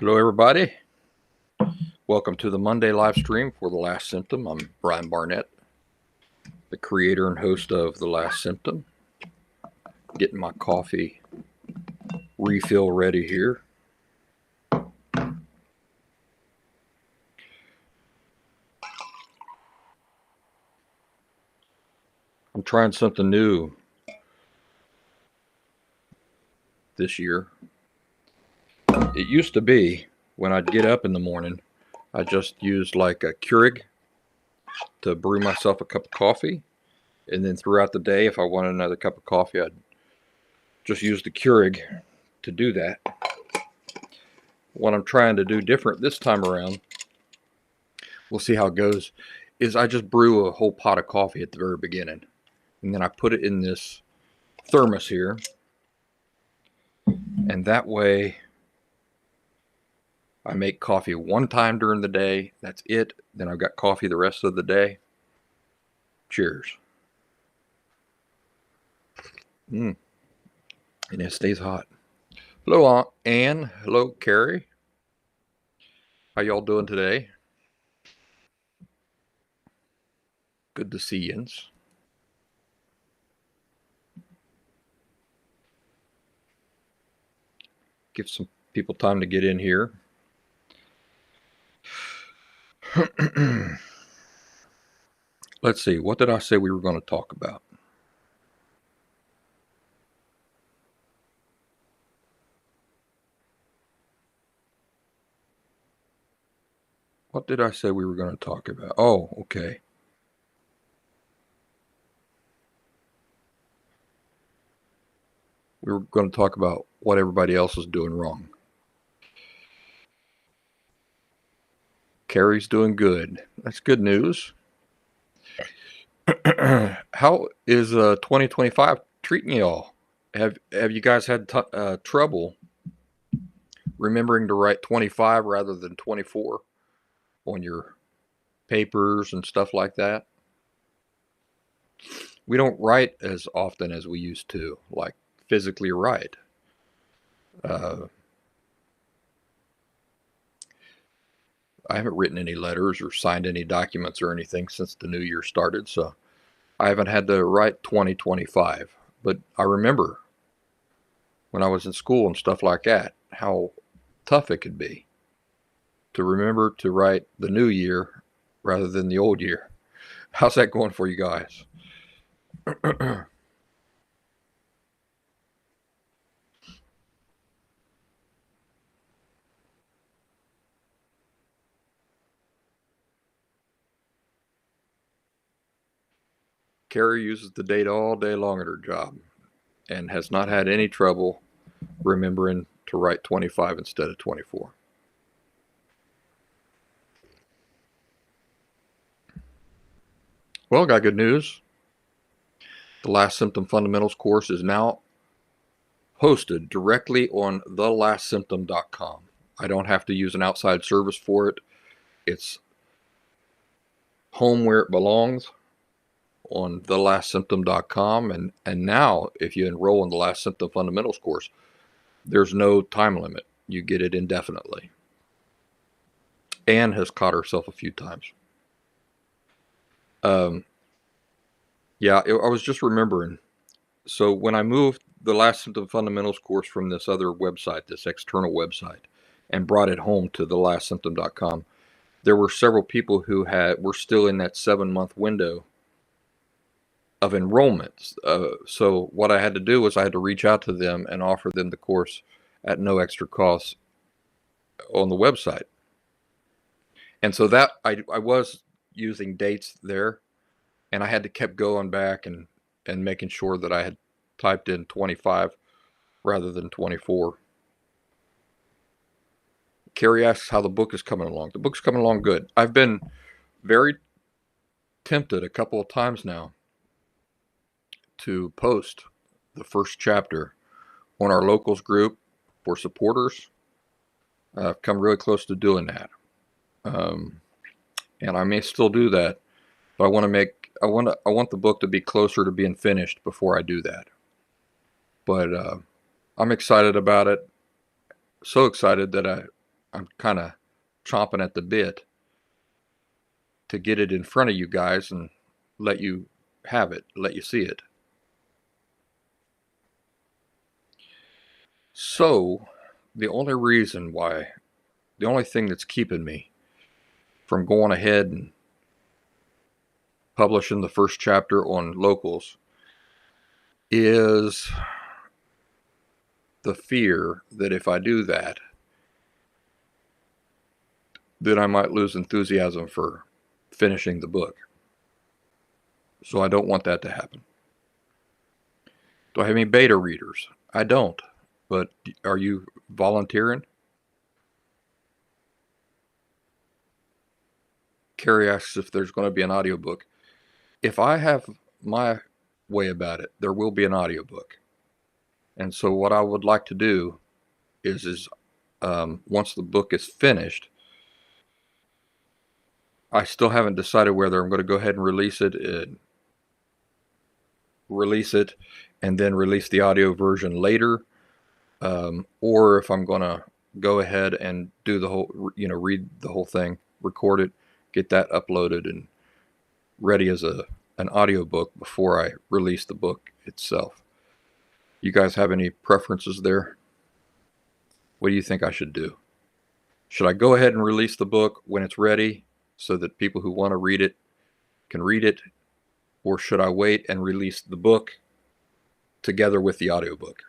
Hello, everybody. Welcome to the Monday live stream for The Last Symptom. I'm Brian Barnett, the creator and host of The Last Symptom. Getting my coffee refill ready here. I'm trying something new this year. It used to be when I'd get up in the morning, I just used like a Keurig to brew myself a cup of coffee. And then throughout the day, if I wanted another cup of coffee, I'd just use the Keurig to do that. What I'm trying to do different this time around, we'll see how it goes, is I just brew a whole pot of coffee at the very beginning. And then I put it in this thermos here. And that way I make coffee one time during the day. That's it. Then I've got coffee the rest of the day. Cheers. And it stays hot. Hello, Aunt Ann. Hello, Carrie. How y'all doing today? Good to see yous. Give some people time to get in here. Let's see. What did I say we were going to talk about? What did I say we were going to talk about? Oh, okay. We were going to talk about what everybody else is doing wrong. Carrie's doing good. That's good news. How is 2025 treating y'all? Have you guys had trouble remembering to write 25 rather than 24 on your papers and stuff like that? We don't write as often as we used to, like physically write. I haven't written any letters or signed any documents or anything since the new year started, so I haven't had to write 2025. But I remember when I was in school and stuff like that, how tough it could be to remember to write the new year rather than the old year. How's that going for you guys? Carrie uses the date all day long at her job and has not had any trouble remembering to write 25 instead of 24. Well, got good news. The Last Symptom Fundamentals course is now hosted directly on thelastsymptom.com. I don't have to use an outside service for it. It's home where it belongs on thelastsymptom.com. And now, if you enroll in the Last Symptom Fundamentals course, there's no time limit. You get it indefinitely. Anne has caught herself a few times. Yeah, I was just remembering. So when I moved the Last Symptom Fundamentals course from this other website, this external website, and brought it home to thelastsymptom.com, there were several people who were still in that 7-month window of enrollment. So what I had to do was I had to reach out to them and offer them the course at no extra cost on the website. And so that I was using dates there, and I had to keep going back and making sure that I had typed in 25 rather than 24. Carrie asks how the book is coming along. The book's coming along good. I've been very tempted a couple of times now to post the first chapter on our locals group for supporters. I've come really close to doing that. And I may still do that, but I want the book to be closer to being finished before I do that. But I'm excited about it. So excited that I'm kind of chomping at the bit to get it in front of you guys and let you have it, let you see it. So the only thing that's keeping me from going ahead and publishing the first chapter on locals is the fear that if I do that, then I might lose enthusiasm for finishing the book. So I don't want that to happen. Do I have any beta readers? I don't. But are you volunteering? Carrie asks if there's going to be an audiobook. If I have my way about it, there will be an audiobook. And so what I would like to do is once the book is finished, I still haven't decided whether I'm going to go ahead and release it and then release the audio version later, or if I'm going to go ahead and do the whole, read the whole thing, record it, get that uploaded and ready as an audiobook before I release the book itself. You guys have any preferences there? What do you think I should do? Should I go ahead and release the book when it's ready so that people who want to read it can read it? Or should I wait and release the book together with the audiobook?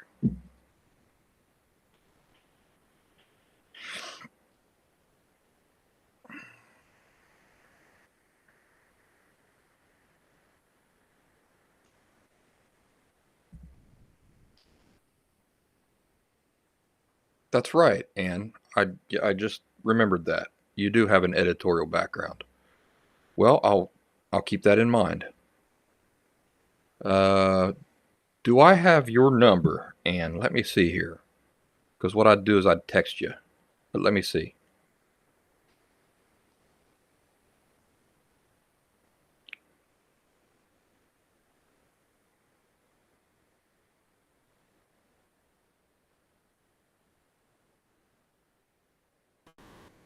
That's right, Anne. I just remembered that. You do have an editorial background. Well, I'll keep that in mind. Do I have your number, Anne? Let me see here. Because what I'd do is I'd text you. But let me see.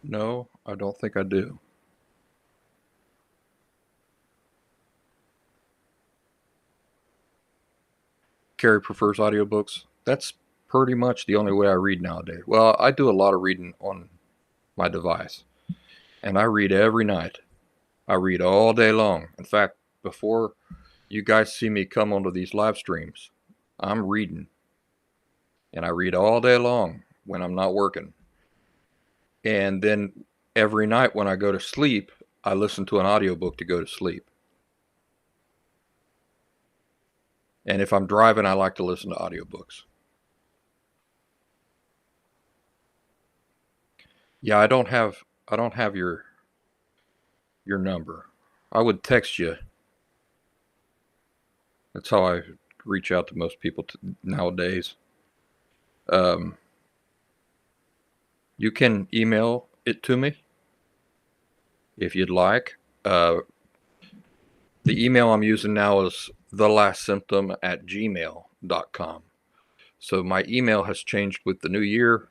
No, I don't think I do. Carrie prefers audiobooks. That's pretty much the only way I read nowadays. Well, I do a lot of reading on my device, and I read every night. I read all day long. In fact, before you guys see me come onto these live streams, I'm reading, and I read all day long when I'm not working. And then every night when I go to sleep, I listen to an audiobook to go to sleep. And if I'm driving, I like to listen to audiobooks. Yeah, I don't have your number. I would text you. That's how I reach out to most people nowadays. You can email it to me if you'd like. The email I'm using now is thelastsymptom@gmail.com. So my email has changed with the new year.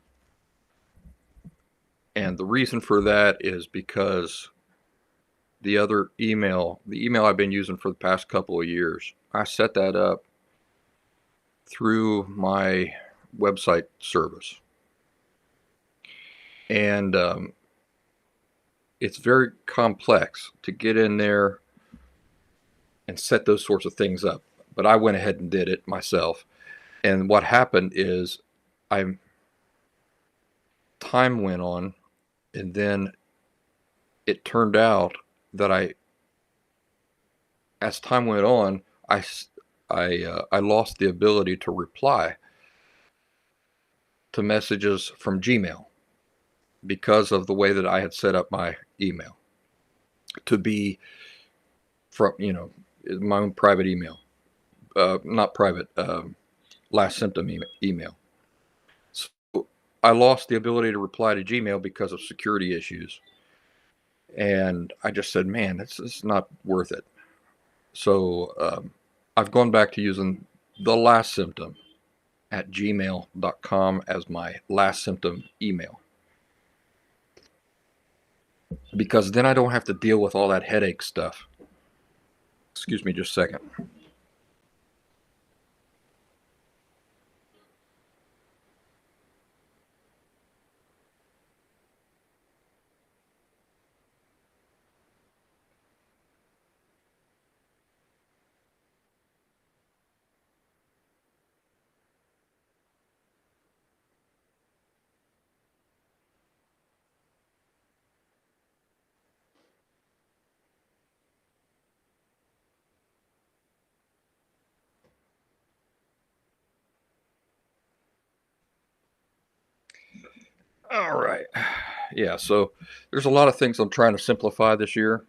And the reason for that is because the email I've been using for the past couple of years, I set that up through my website service. And it's very complex to get in there and set those sorts of things up. But I went ahead and did it myself. And what happened is time went on, and then it turned out that as time went on, I lost the ability to reply to messages from Gmail because of the way that I had set up my email to be from, my own private email, not private, last symptom email. So I lost the ability to reply to Gmail because of security issues. And I just said, man, it's not worth it. So I've gone back to using thelastsymptom@gmail.com as my last symptom email. because then I don't have to deal with all that headache stuff. Excuse me just a second. All right. Yeah, so there's a lot of things I'm trying to simplify this year.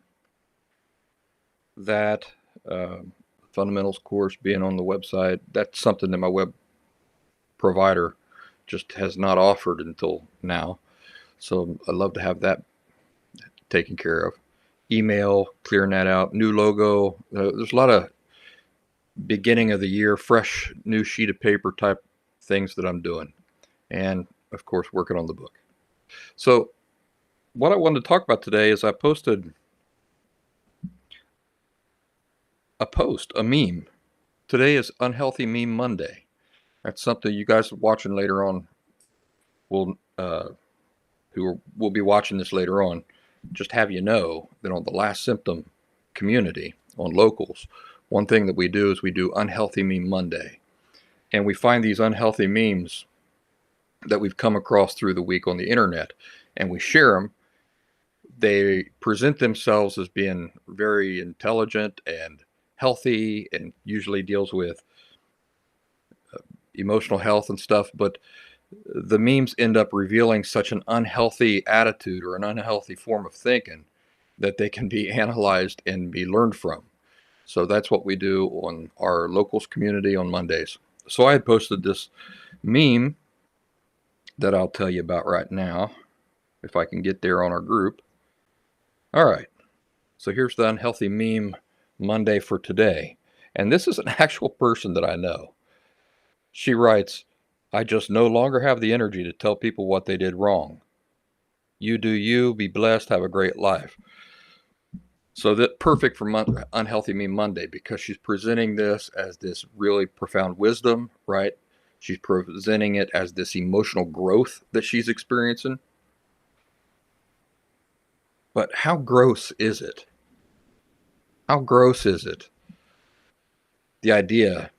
That fundamentals course being on the website, that's something that my web provider just has not offered until now. So I'd love to have that taken care of. Email, clearing that out, new logo. There's a lot of beginning of the year, fresh new sheet of paper type things that I'm doing. And of course, working on the book. So what I wanted to talk about today is I posted a meme. Today is Unhealthy Meme Monday. That's something you guys watching later on will, who will be watching this later on, just have you know that on the Last Symptom community, on locals, one thing that we do is we do Unhealthy Meme Monday. And we find these unhealthy memes that we've come across through the week on the internet, and we share them. They present themselves as being very intelligent and healthy, and usually deals with emotional health and stuff, but the memes end up revealing such an unhealthy attitude or an unhealthy form of thinking that they can be analyzed and be learned from. So that's what we do on our locals community on Mondays. So I had posted this meme that I'll tell you about right now, if I can get there on our group. All right. So here's the Unhealthy Meme Monday for today. And this is an actual person that I know. She writes, "I just no longer have the energy to tell people what they did wrong. You do you, be blessed, have a great life." So that perfect for Unhealthy Meme Monday, because she's presenting this as this really profound wisdom, right? She's presenting it as this emotional growth that she's experiencing. But how gross is it? How gross is it? The idea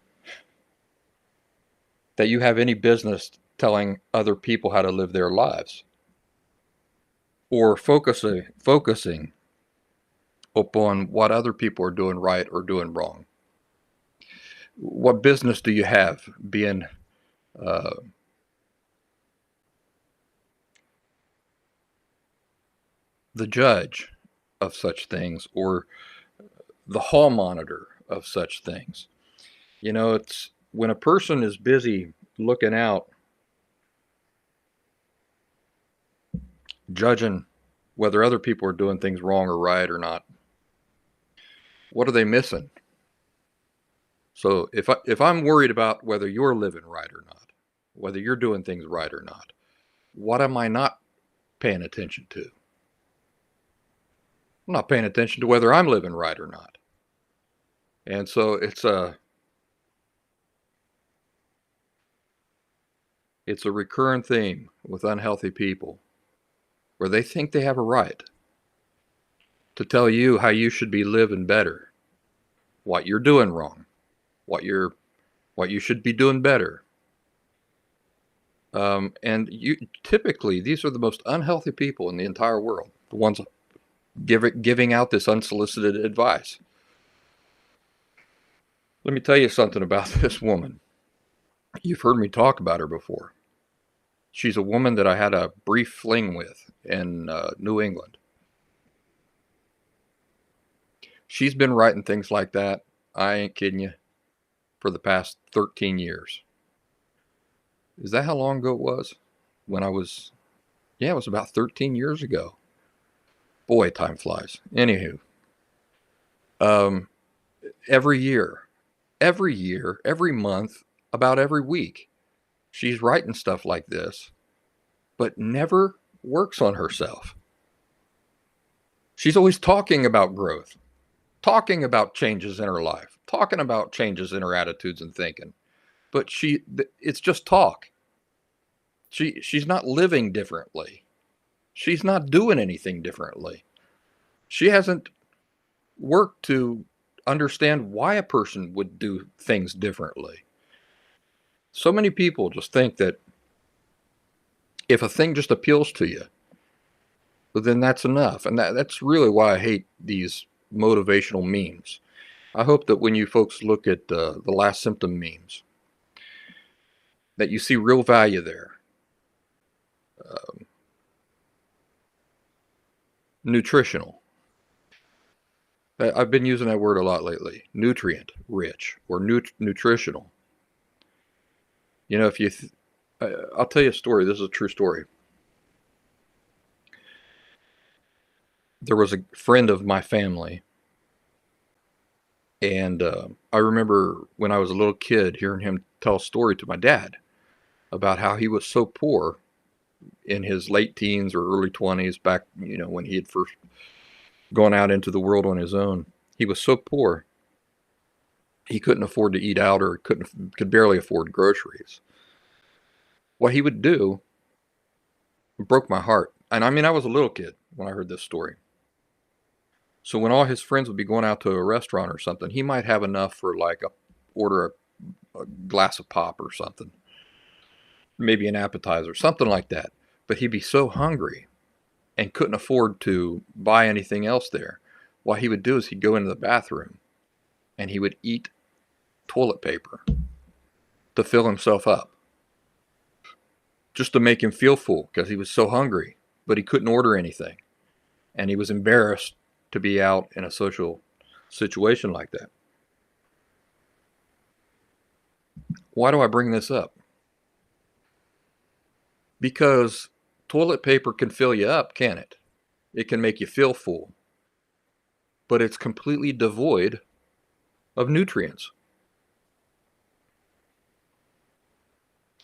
that you have any business telling other people how to live their lives, or focusing upon what other people are doing right or doing wrong. What business do you have being the judge of such things, or the hall monitor of such things? You know, it's when a person is busy looking out, judging whether other people are doing things wrong or right or not, what are they missing? So if I'm worried about whether you're living right or not, whether you're doing things right or not, what am I not paying attention to? I'm not paying attention to whether I'm living right or not. And so it's a recurrent theme with unhealthy people, where they think they have a right to tell you how you should be living better, what you're doing wrong, what you should be doing better. And typically these are the most unhealthy people in the entire world, the ones giving out this unsolicited advice. Let me tell you something about this woman. You've heard me talk about her before. She's a woman that I had a brief fling with in New England. She's been writing things like that, I ain't kidding you, for the past 13 years. Is that how long ago it was? When I was, yeah, it was about 13 years ago. Boy, time flies. Anywho, um, every year, every month, about every week, she's writing stuff like this, but never works on herself. She's always talking about growth, talking about changes in her life, talking about changes in her attitudes and thinking. But it's just talk. She's not living differently. She's not doing anything differently. She hasn't worked to understand why a person would do things differently. So many people just think that if a thing just appeals to you, then that's enough. And that's really why I hate these motivational memes. I hope that when you folks look at the last symptom memes, that you see real value there. Nutritional. I've been using that word a lot lately. Nutrient rich or nutritional. You know, if you, I'll tell you a story. This is a true story. There was a friend of my family, and I remember when I was a little kid hearing him tell a story to my dad about how he was so poor in his late teens or early 20s, back, when he had first gone out into the world on his own. He was so poor he couldn't afford to eat out, or could barely afford groceries. What he would do broke my heart. And I mean, I was a little kid when I heard this story. So when all his friends would be going out to a restaurant or something, he might have enough for like order a glass of pop or something, maybe an appetizer, something like that. But he'd be so hungry and couldn't afford to buy anything else there. What he would do is he'd go into the bathroom and he would eat toilet paper to fill himself up, just to make him feel full, because he was so hungry, but he couldn't order anything. And he was embarrassed to be out in a social situation like that. Why do I bring this up? Because toilet paper can fill you up, can it? It can make you feel full, but it's completely devoid of nutrients.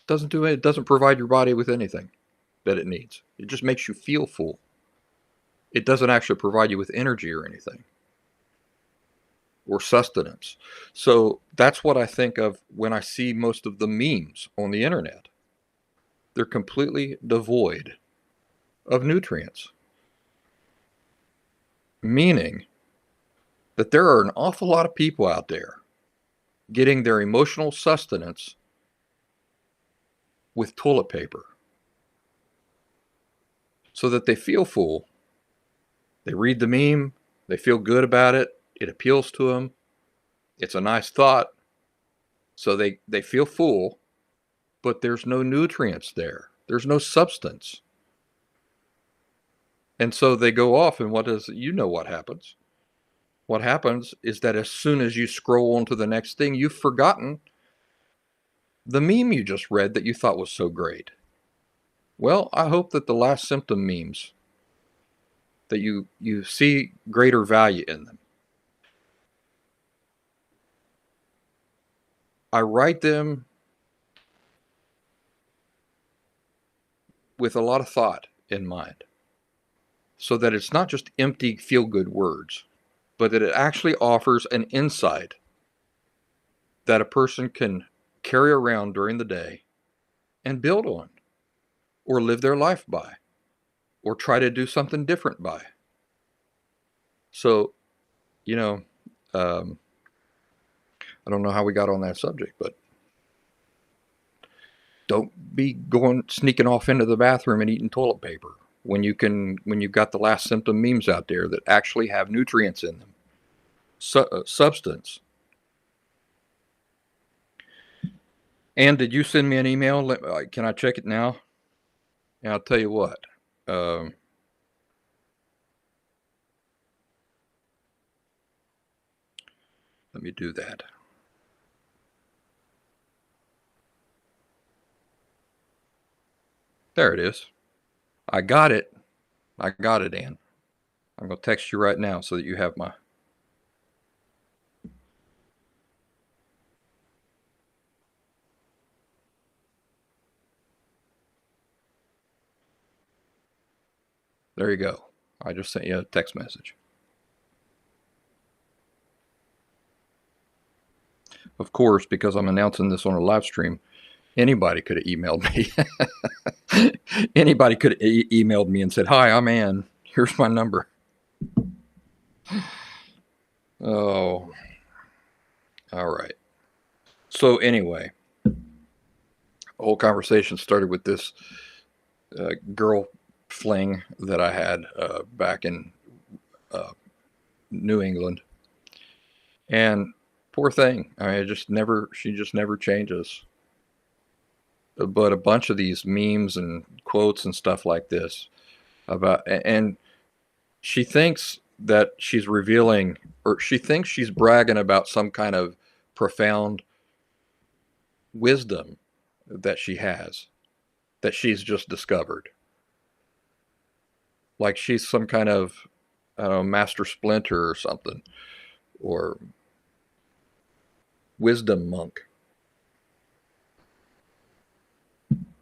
It doesn't provide your body with anything that it needs. It just makes you feel full. It doesn't actually provide you with energy or anything, or sustenance. So that's what I think of when I see most of the memes on the internet. They're completely devoid of nutrients, meaning that there are an awful lot of people out there getting their emotional sustenance with toilet paper so that they feel full. They read the meme, they feel good about it, it appeals to them, it's a nice thought, so they feel full, but there's no nutrients there. There's no substance. And so they go off, and what happens? What happens is that as soon as you scroll on to the next thing, you've forgotten the meme you just read that you thought was so great. Well, I hope that the last symptom memes, that you see greater value in them. I write them with a lot of thought in mind, so that it's not just empty feel-good words, but that it actually offers an insight that a person can carry around during the day and build on, or live their life by, or try to do something different by. So, you know, um, I don't know how we got on that subject, but don't be sneaking off into the bathroom and eating toilet paper when you've got the last symptom memes out there that actually have nutrients in them, substance. And did you send me an email? Can I check it now? And I'll tell you what. Um, let me do that. There it is. I got it. Ann. I'm going to text you right now so that you have my... There you go. I just sent you a text message. Of course, because I'm announcing this on a live stream, anybody could have emailed me. Anybody could have emailed me and said, "Hi, I'm Ann. Here's my number." Oh, all right. So anyway, the whole conversation started with this girl fling that I had back in New England, and poor thing. I mean, she just never changes. But a bunch of these memes and quotes and stuff like this and she thinks that she's revealing, or she thinks she's bragging about some kind of profound wisdom that she has, that she's just discovered. Like she's some kind of, I don't know, master splinter or something, or wisdom monk.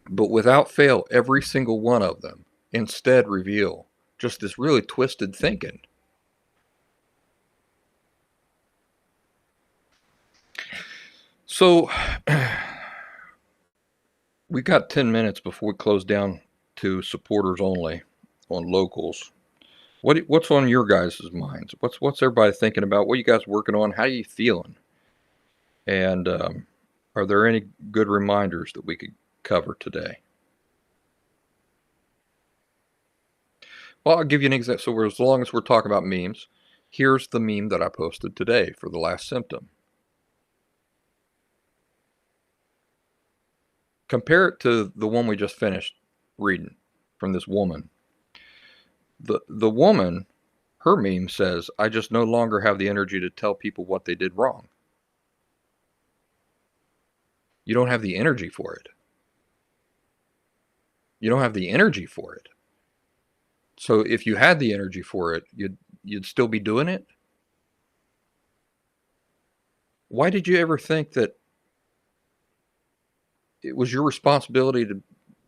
But without fail, every single one of them instead reveal just this really twisted thinking. So we got 10 minutes before we close down to supporters only on locals. What's on your guys' minds? What's everybody thinking about? What are you guys working on? How are you feeling? And are there any good reminders that we could cover today? Well, I'll give you an example. So as long as we're talking about memes, here's the meme that I posted today for the last symptom. Compare it to the one we just finished reading from this woman. The woman, her meme says, "I just no longer have the energy to tell people what they did wrong." You don't have the energy for it. You don't have the energy for it. So if you had the energy for it, you'd still be doing it? Why did you ever think that it was your responsibility to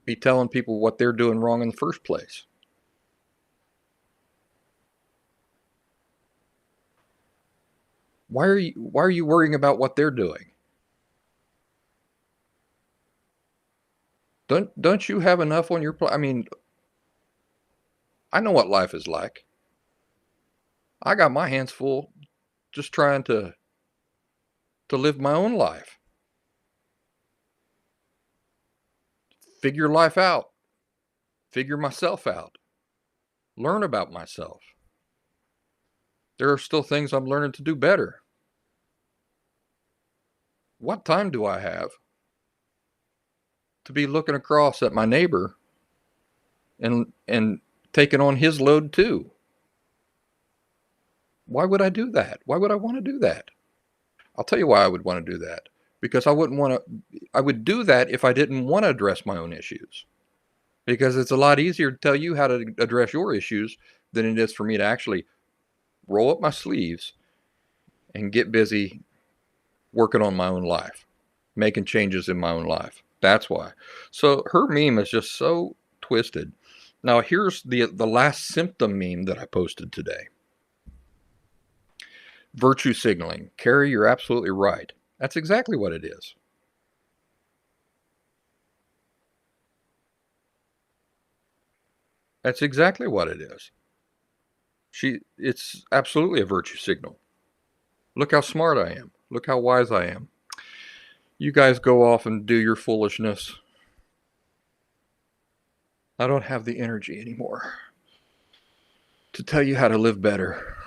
be telling people what they're doing wrong in the first place? Why are you worrying about what they're doing? Don't you have enough on your plate? I mean, I know what life is like. I got my hands full just trying to live my own life. Figure life out. Figure myself out. Learn about myself. There are still things I'm learning to do better. What time do I have to be looking across at my neighbor and taking on his load too? Why would I do that? Why would I want to do that? I'll tell you why I would want to do that. Because I would do that if I didn't want to address my own issues. Because it's a lot easier to tell you how to address your issues than it is for me to actually roll up my sleeves and get busy working on my own life, making changes in my own life. That's why. So her meme is just so twisted. Now here's the last symptom meme that I posted today. Virtue signaling. Carrie, you're absolutely right. That's exactly what it is. That's exactly what it is. It's absolutely a virtue signal. Look how smart I am. Look how wise I am. You guys go off and do your foolishness. I don't have the energy anymore to tell you how to live better.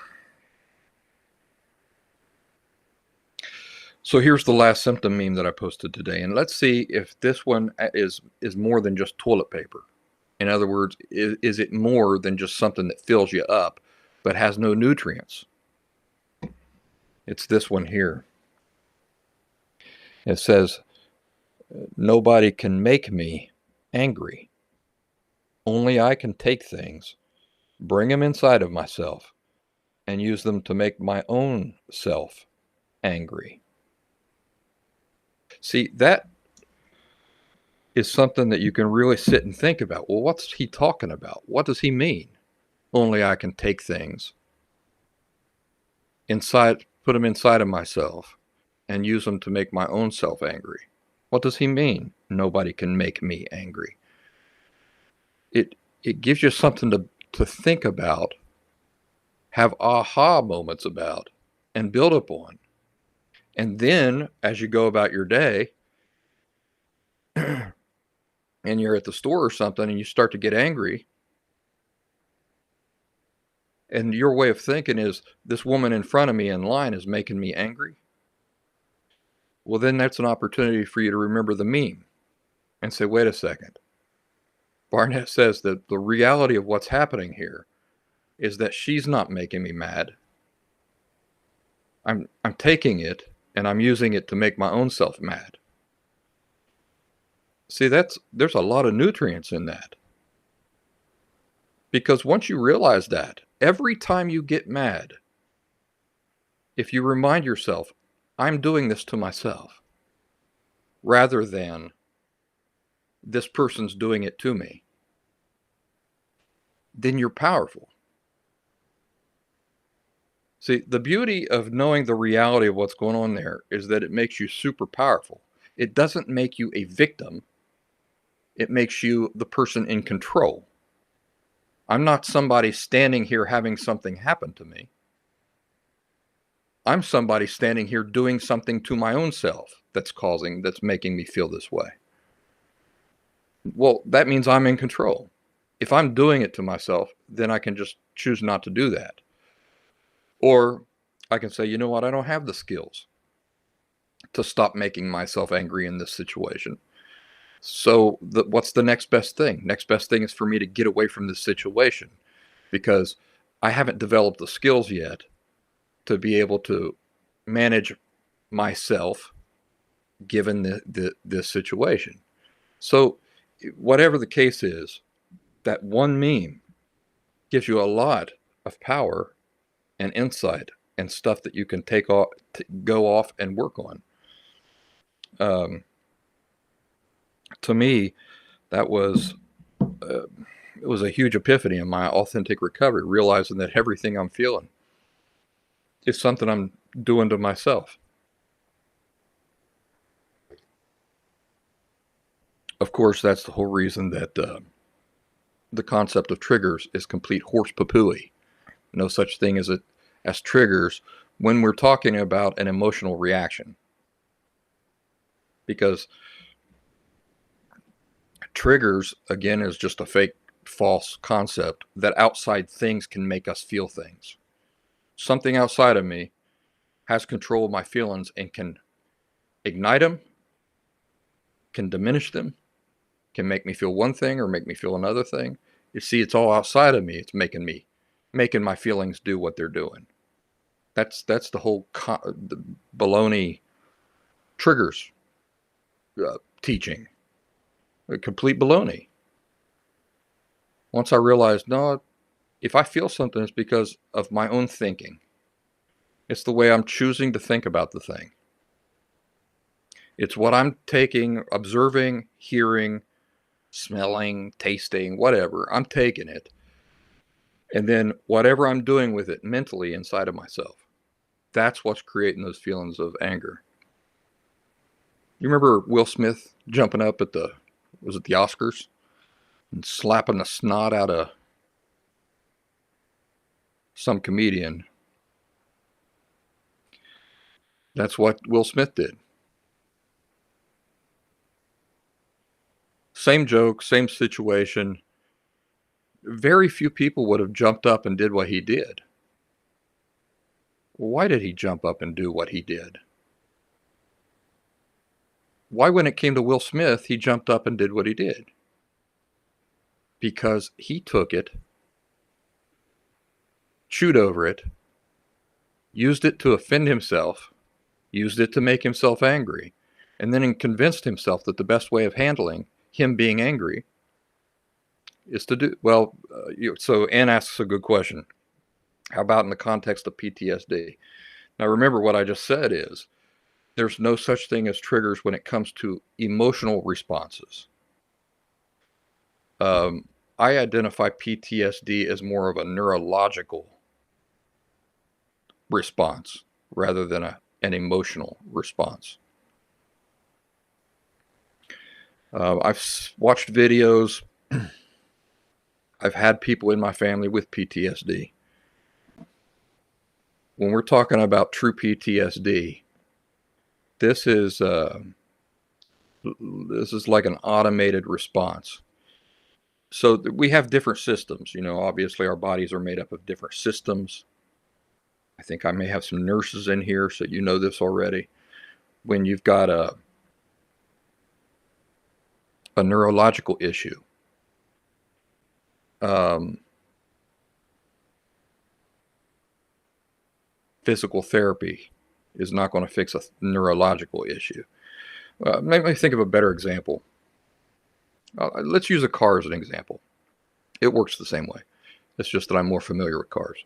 So here's the last symptom meme that I posted today. And let's see if this one is more than just toilet paper. In other words, is it more than just something that fills you up but has no nutrients? It's this one here. It says, "Nobody can make me angry. Only I can take things, bring them inside of myself, and use them to make my own self angry." See, that is something that you can really sit and think about. Well, what's he talking about? What does he mean? Only I can take things inside, put them inside of myself, and use them to make my own self angry. What does he mean? Nobody can make me angry. It gives you something to think about, have aha moments about, and build upon. And then as you go about your day and you're at the store or something and you start to get angry, and your way of thinking is, this woman in front of me in line is making me angry. Well, then that's an opportunity for you to remember the meme and say, wait a second. Barnett says that the reality of what's happening here is that she's not making me mad. I'm taking it and I'm using it to make my own self mad. See, there's a lot of nutrients in that. Because once you realize that, every time you get mad, if you remind yourself, I'm doing this to myself, rather than this person's doing it to me, then you're powerful. See, the beauty of knowing the reality of what's going on there is that it makes you super powerful. It doesn't make you a victim. It makes you the person in control. I'm not somebody standing here having something happen to me. I'm somebody standing here doing something to my own self that's making me feel this way. Well, that means I'm in control. If I'm doing it to myself, then I can just choose not to do that. Or I can say, you know what, I don't have the skills to stop making myself angry in this situation. So what's the next best thing? Next best thing is for me to get away from this situation, because I haven't developed the skills yet to be able to manage myself given this situation. So whatever the case is, that one meme gives you a lot of power and insight and stuff that you can take off, go off and work on. To me, that was it was a huge epiphany in my authentic recovery, realizing that everything I'm feeling is something I'm doing to myself. Of course, that's the whole reason that the concept of triggers is complete horse papooey. No such thing as triggers when we're talking about an emotional reaction. Because triggers, again, is just a fake, false concept that outside things can make us feel things. Something outside of me has control of my feelings and can ignite them, can diminish them, can make me feel one thing or make me feel another thing. You see, it's all outside of me. It's making my feelings do what they're doing. That's the whole the baloney triggers teaching. A complete baloney. Once I realized, no, if I feel something, it's because of my own thinking. It's the way I'm choosing to think about the thing. It's what I'm taking, observing, hearing, smelling, tasting, whatever. I'm taking it. And then whatever I'm doing with it mentally inside of myself, that's what's creating those feelings of anger. You remember Will Smith jumping up at the Oscars and slapping the snot out of some comedian? That's what Will Smith did. Same joke, same situation. Very few people would have jumped up and did what he did. Why did he jump up and do what he did? Why, when it came to Will Smith, he jumped up and did what he did? Because he took it, chewed over it, used it to offend himself, used it to make himself angry, and then convinced himself that the best way of handling him being angry is to do, well, so Ann asks a good question. How about in the context of PTSD? Now remember, what I just said is, there's no such thing as triggers when it comes to emotional responses. I identify PTSD as more of a neurological response rather than an emotional response. I've watched videos. I've had people in my family with PTSD. When we're talking about true PTSD, this is like an automated response. So we have different systems. Obviously our bodies are made up of different systems. I think I may have some nurses in here, so you know this already. When you've got a neurological issue, physical therapy is not going to fix a neurological issue. Let me think of a better example. Let's use a car as an example. It works the same way. It's just that I'm more familiar with cars.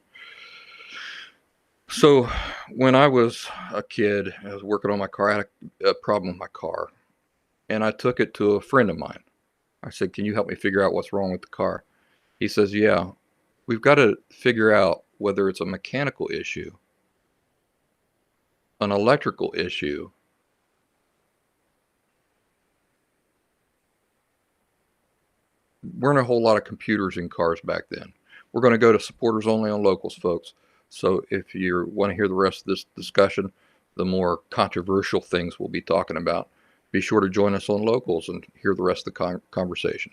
So when I was a kid, I was working on my car. I had a problem with my car, and I took it to a friend of mine. I said, "Can you help me figure out what's wrong with the car?" He says, "Yeah, we've got to figure out whether it's a mechanical issue, an electrical issue, weren't a whole lot of computers in cars back then." We're going to go to supporters only on locals, folks. So if you want to hear the rest of this discussion, the more controversial things we'll be talking about, be sure to join us on locals and hear the rest of the conversation.